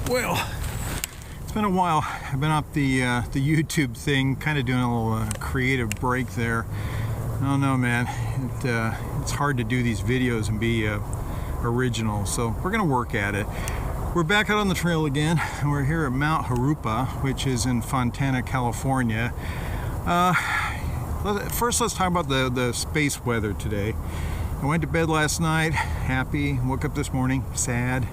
Well, it's been a while. I've been off the YouTube thing, kind of doing a little creative break there. I don't know, man. It's hard to do these videos and be original, so we're gonna work at it. We're back out on the trail again, and we're here at Mount Jurupa, which is in Fontana, California. First, let's talk about the space weather today. I went to bed last night happy, woke up this morning sad.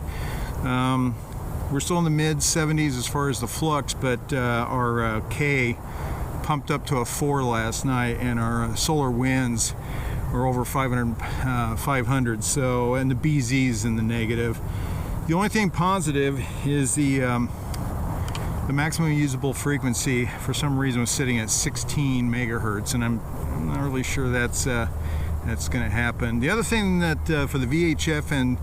We're still in the mid 70s as far as the flux, but our K pumped up to a 4 last night, and our solar winds are over 500. So, and the BZ's in the negative. The only thing positive is the maximum usable frequency for some reason was sitting at 16 megahertz, and I'm not really sure that's going to happen. The other thing that for the VHF, and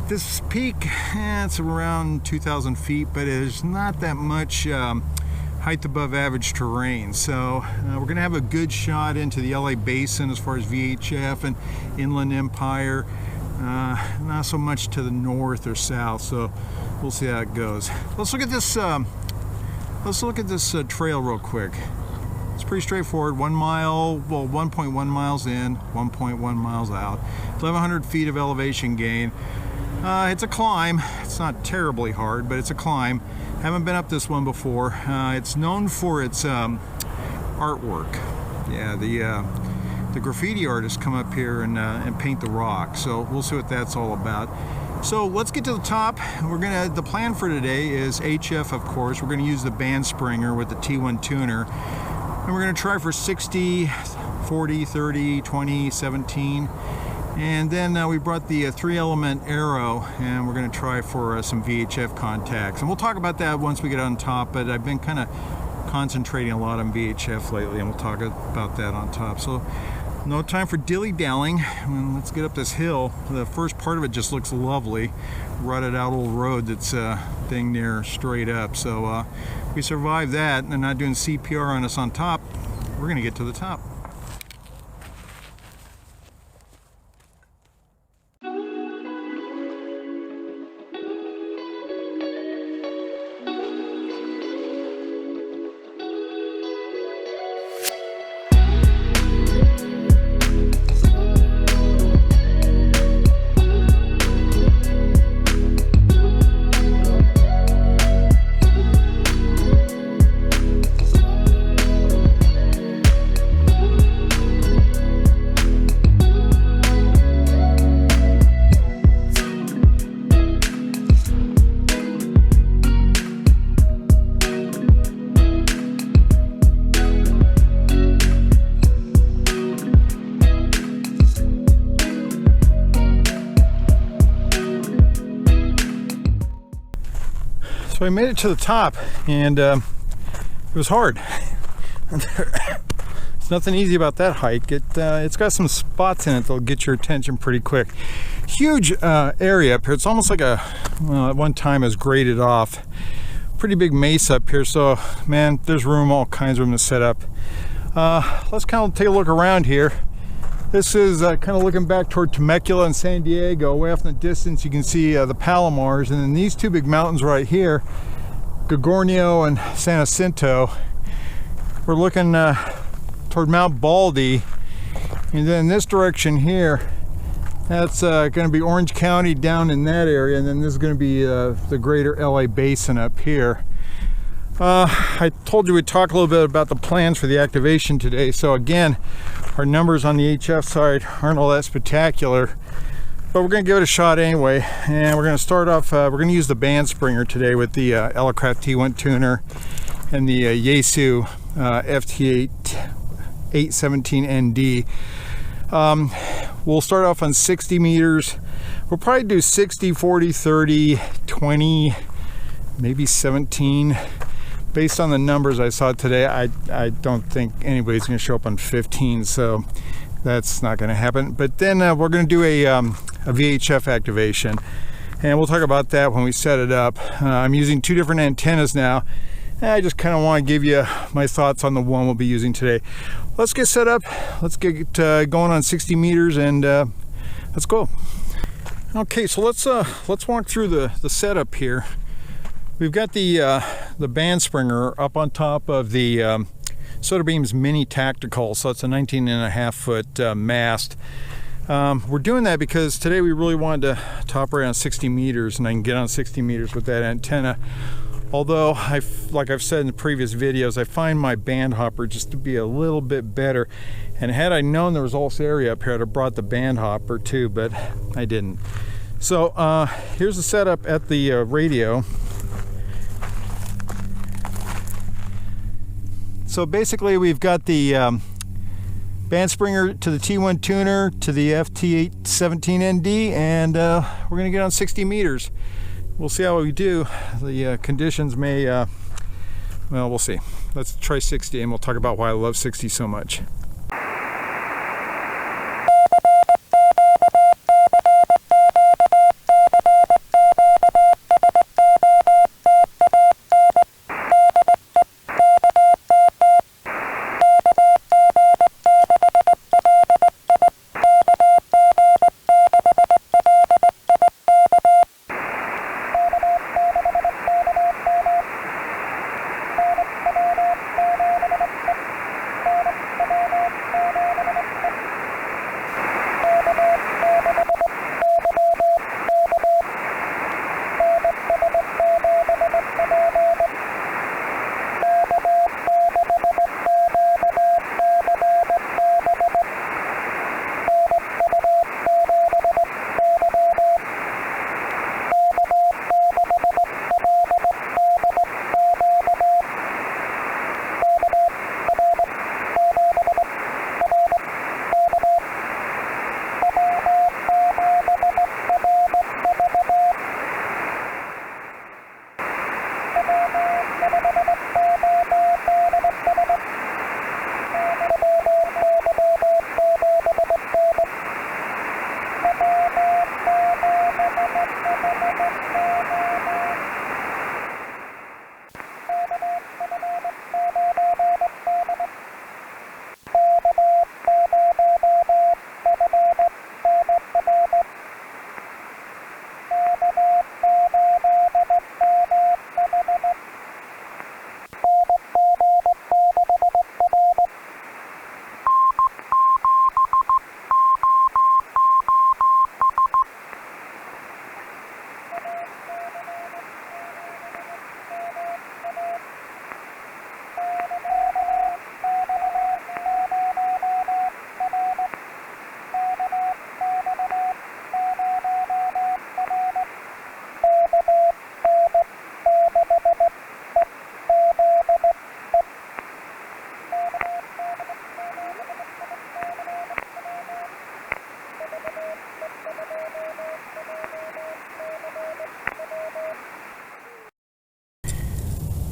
this peak, it's around 2,000 feet, but there's not that much height above average terrain. So we're going to have a good shot into the LA basin as far as VHF and Inland Empire. Not so much to the north or south, so we'll see how it goes. Let's look at this. Let's look at this trail real quick. It's pretty straightforward. 1 mile, well, 1.1 miles in, 1.1 miles out. 1,100 feet of elevation gain. It's a climb. It's not terribly hard, but it's a climb. Haven't been up this one before. It's known for its artwork. Yeah, the graffiti artists come up here and paint the rock. So we'll see what that's all about. So let's get to the top. The plan for today is HF, of course. We're gonna use the band springer with the T1 tuner. And we're gonna try for 60, 40, 30, 20, 17. And then we brought the 3-element arrow, and we're going to try for some VHF contacts. And we'll talk about that once we get on top, but I've been kind of concentrating a lot on VHF lately, and we'll talk about that on top. So no time for dilly-dallying. Let's get up this hill. The first part of it just looks lovely. Rutted out old road that's dang near straight up. So if we survive that and they're not doing CPR on us on top, we're going to get to the top. So I made it to the top, and it was hard. There's nothing easy about that hike. It's got some spots in it that'll get your attention pretty quick. Huge area up here. It's almost like at one time it was graded off. Pretty big mesa up here, so man, there's room, all kinds of room to set up. Let's kind of take a look around here. This is kind of looking back toward Temecula and San Diego. Way off in the distance you can see the Palomars, and then these two big mountains right here, Gorgonio and San Jacinto. We're looking toward Mount Baldy, and then this direction here, that's going to be Orange County down in that area, and then this is going to be the greater LA basin up here. I told you we'd talk a little bit about the plans for the activation today. So again, our numbers on the HF side aren't all that spectacular, but we're going to give it a shot anyway. And we're going to start off, we're going to use the band springer today with the Elecraft T1 tuner and the Yaesu FT817ND. We'll start off on 60 meters. We'll probably do 60, 40, 30, 20, maybe 17. Based on the numbers I saw today, I don't think anybody's going to show up on 15, so that's not going to happen. But then we're going to do a VHF activation, and we'll talk about that when we set it up. I'm using 2 different antennas now, and I just kind of want to give you my thoughts on the one we'll be using today. Let's get set up. Let's get going on 60 meters, and let's go. Okay, so let's walk through the setup here. We've got the band springer up on top of the SOTA Beams Mini Tactical, so it's a 19.5-foot mast. We're doing that because today we really wanted to operate on 60 meters, and I can get on 60 meters with that antenna. Although, like I've said in the previous videos, I find my band hopper just to be a little bit better. And had I known there was all this area up here, I'd have brought the band hopper too, but I didn't. So here's the setup at the radio. So basically we've got the band springer to the T1 tuner to the FT817ND, and we're going to get on 60 meters. We'll see how we do. The conditions may, well, we'll see. Let's try 60 and we'll talk about why I love 60 so much.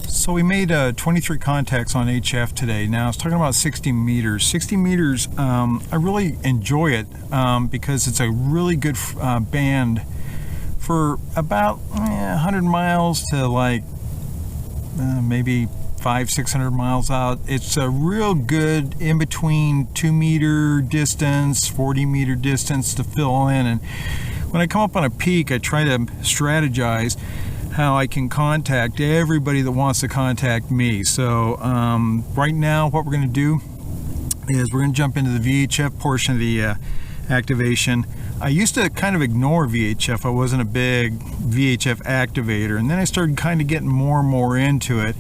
So we made 23 contacts on HF today. Now I was talking about 60 meters. 60 meters, I really enjoy it because it's a really good band for about 100 miles to like maybe 500-600 miles out. It's a real good in between 2-meter distance, 40-meter distance to fill in. And when I come up on a peak, I try to strategize how I can contact everybody that wants to contact me. So right now what we're going to do is we're going to jump into the VHF portion of the activation. I used to kind of ignore VHF. I wasn't a big VHF activator, and then I started kind of getting more and more into it.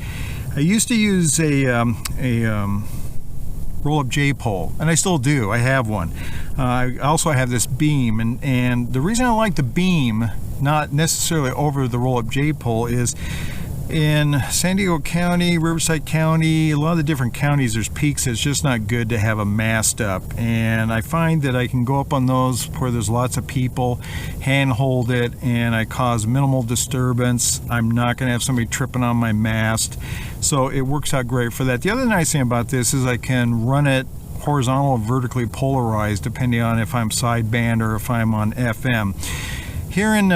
I used to use a roll-up J-pole, and I still do. I have one. I also have this beam, and the reason I like the beam, not necessarily over the roll-up J-pole, is in San Diego County, Riverside County, a lot of the different counties, there's peaks that's just not good to have a mast up, and I find that I can go up on those where there's lots of people, handhold it, and I cause minimal disturbance. I'm not going to have somebody tripping on my mast, so it works out great for that. The other nice thing about this is I can run it horizontal or vertically polarized depending on if I'm sideband or if I'm on FM. Here in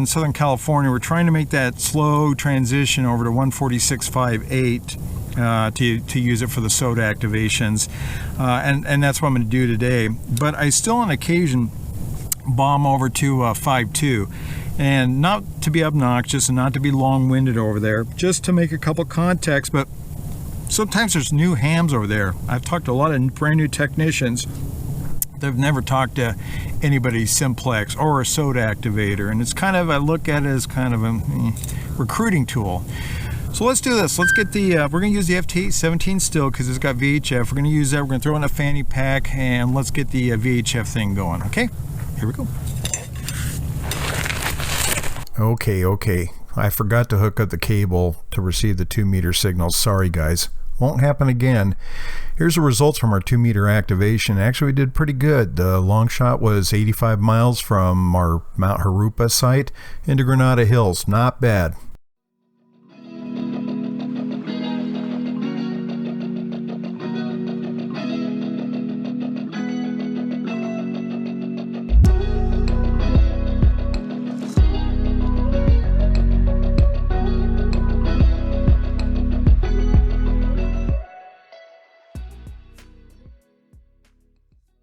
Southern California, we're trying to make that slow transition over to 146.58 to use it for the SOTA activations, and that's what I'm going to do today. But I still on occasion bomb over to 5.2, And not to be obnoxious and not to be long-winded over there, just to make a couple contacts, but sometimes there's new hams over there. I've talked to a lot of brand new technicians. They've never talked to anybody simplex or a SOTA activator, and it's kind of, I look at it as kind of a recruiting tool. So let's do this. Let's get the, we're going to use the FT-17 still because it's got VHF. We're going to use that. We're going to throw in a fanny pack, and let's get the VHF thing going. Okay, here we go. Okay. I forgot to hook up the cable to receive the 2-meter signals. Sorry, guys. Won't happen again. Here's the results from our 2-meter activation. Actually, we did pretty good. The long shot was 85 miles from our Mount Jurupa site into Granada Hills. Not bad.